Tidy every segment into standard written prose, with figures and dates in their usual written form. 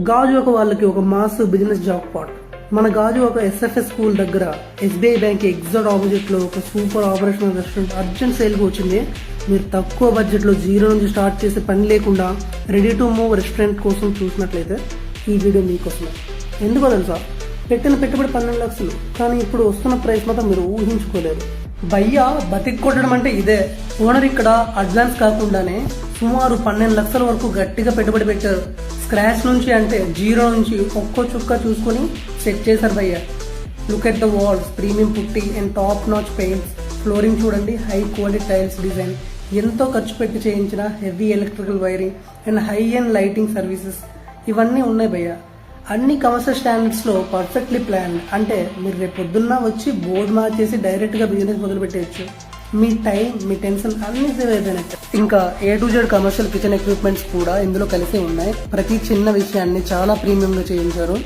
గాజు ఒక వాళ్ళకి ఒక మాస్ బిజినెస్ జాబ్ పాట్. మన గాజు ఒక ఎస్ఎఫ్ఎస్ స్కూల్ దగ్గర ఎస్బీఐ బ్యాంక్ ఎగ్జాక్ట్ ఆపోజిట్ లో ఒక super operational restaurant urgent sale కు వచ్చింది. మీరు తక్కువ బడ్జెట్ లో జీరో నుంచి స్టార్ట్ చేసే పని లేకుండా రెడీ టు మూవ్ రెస్టారెంట్ కోసం చూసినట్లయితే ఈ వీడియో మీకోసమే. ఎందుకో తెలుసా, పెట్టిన పెట్టుబడి 12 లక్షలు, కానీ ఇప్పుడు వస్తున్న ప్రైస్ మాత్రం మీరు ఊహించుకోలేరు. భయ్యా బతికి కొట్టడం అంటే ఇదే. ఓనర్ ఇక్కడ అడ్వాన్స్ కాకుండానే సుమారు 12 లక్షల వరకు గట్టిగా పెట్టుబడి పెట్టారు. స్క్రాచ్ నుంచి అంటే జీరో నుంచి ఒక్కో చుక్క చూసుకొని సెట్ చేశారు భయ్య. Look at the walls, premium putty and top notch paints. Flooring చూడండి, హై క్వాలిటీ టైల్స్ డిజైన్, ఎంతో ఖర్చు పెట్టి చేయించిన heavy electrical wiring and high and lighting services ఇవన్నీ ఉన్నాయి భయ్య. అన్ని కమర్షియల్ స్టాండర్డ్స్ లో పర్ఫెక్ట్లీ ప్లాన్. అంటే మీరు రేపు పొద్దున్న వచ్చి బోర్డు మార్చేసి డైరెక్ట్ గా బిజినెస్ మొదలు పెట్టేయచ్చు. మీ టైం, మీ టెన్షన్ అన్ని సేవ్ అయిపోయినట్టు. ఇంకా A to Z commercial kitchen equipments కూడా ఇందులో కలిసి ఉన్నాయి. ప్రతి చిన్న విషయాన్ని చాలా ప్రీమియం గా చేయించారు.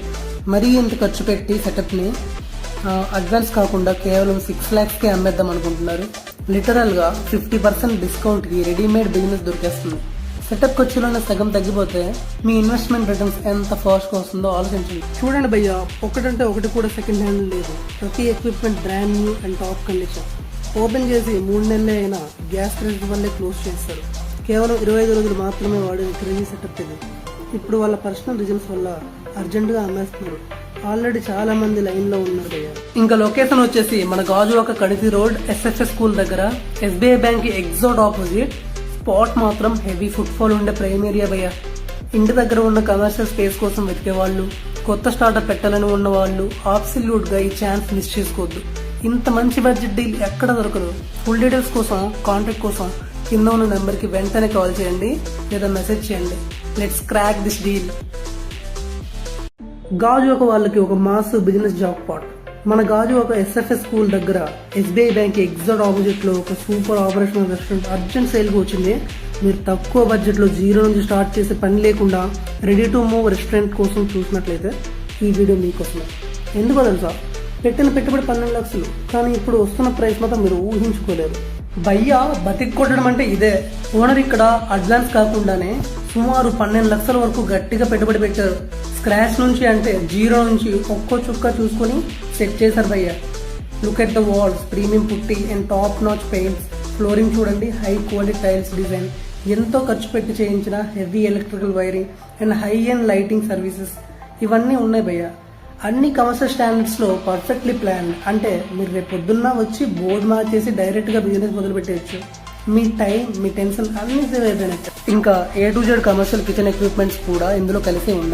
మరీ ఇంత ఖర్చు పెట్టి సెటప్ ని అడ్వాన్స్ కాకుండా కేవలం 6 lakhs కే అమ్మేద్దాం అనుకుంటున్నారు. లిటరల్ గా 50% డిస్కౌంట్ కి రెడీమేడ్ బిజినెస్ దొరికేస్తుంది. సెటప్ ఖర్చులోనే సగం తగ్గిపోతే మీ ఇన్వెస్ట్మెంట్ రిటర్న్స్ ఎంత ఫాస్ట్ గా వస్తుందో ఆలోచించండి. చూడండి భయ్య, ఒకటంటే ఒకటి కూడా సెకండ్ హ్యాండ్ లేదు. ప్రతి equipment brand new and top condition. Open చేసి 3 నెలలే అయినా గ్యాస్ క్రెడిట్ వల్లే క్లోజ్ చేస్తారు. కేవలం 25 రోజులు మాత్రమే వాడే క్రేజీ సెటప్ ఇది. ఇప్పుడు వాళ్ళ పర్సనల్ రిజల్ట్స్ వల్ల అర్జెంట్ గా అమ్మేస్తున్నారు. ఆల్రెడీ చాలా మంది లైన్ లో ఉన్నారు భయ్య. ఇంకా లొకేషన్ వచ్చేసి మన గాజువాక కడితి రోడ్ ఎస్ఎఫ్ఎస్ స్కూల్ దగ్గర SBI bank exact opposite. Spot మాత్రం హెవీ ఫుట్ఫాల్ ఉండే ప్రైమ్ ఏరియా భయ్య. ఇంటి దగ్గర ఉన్న కమర్షియల్ స్పేస్ కోసం వెతికే వాళ్ళు, కొత్త స్టార్టప్ పెట్టాలని ఉన్న వాళ్ళు అబ్సల్యూట్ గా ఈ ఛాన్స్ మిస్ చేసుకోవద్దు. ఇంత మంచి బడ్జెట్ డీల్ ఎక్కడ దొరకదు. ఫుల్ డీటెయిల్స్ కోసం, కాంటాక్ట్ కోసం కింద ఉన్న నెంబర్ కి వెంటనే కాల్ చేయండి లేదా మెసేజ్ చేయండి. Let's crack this deal. గాజు ఒక వాళ్ళకి ఒక మాస్ బిజినెస్ జాబ్ పాట్. మన గాజు ఒక ఎస్ఎఫ్ఎస్ స్కూల్ దగ్గర ఎస్బీఐ బ్యాంక్ ఎగ్జాక్ట్ ఆపోజిట్ లో ఒక super operational restaurant urgent sale కు వచ్చింది. మీరు తక్కువ బడ్జెట్ లో జీరో నుంచి స్టార్ట్ చేసే పని లేకుండా రెడీ టు మూవ్ రెస్టారెంట్ కోసం చూసినట్లయితే ఈ వీడియో మీకోసమే. ఎందుకో తెలుసా, పెట్టిన పెట్టుబడి 12 లక్షలు, కానీ ఇప్పుడు వస్తున్న ప్రైస్ మాత్రం మీరు ఊహించుకోలేరు. భయ్యా బతికి కొట్టడం అంటే ఇదే. ఓనర్ ఇక్కడ అడ్వాన్స్ కాకుండానే సుమారు 12 లక్షల వరకు గట్టిగా పెట్టుబడి పెట్టారు. స్క్రాచ్ నుంచి అంటే జీరో నుంచి ఒక్కో చుక్క చూసుకొని సెట్ చేశారు భయ్య. Look at the walls, premium putty and top notch paints. Flooring చూడండి, హై క్వాలిటీ టైల్స్ డిజైన్, ఎంతో ఖర్చు పెట్టి చేయించిన heavy electrical wiring and high and lighting services ఇవన్నీ ఉన్నాయి భయ్య. అన్ని కమర్షియల్ స్టాండర్డ్స్ లో పర్ఫెక్ట్లీ ప్లాన్. అంటే మీరు రేపు పొద్దున్న వచ్చి బోర్డు మార్చేసి డైరెక్ట్ గా బిజినెస్ మొదలు పెట్టేయచ్చు. మీ టైం, మీ టెన్షన్ అన్ని సేవ్ అయిపోయినట్టు. ఇంకా A to Z commercial kitchen equipments కూడా ఇందులో కలిసి ఉన్నాయి.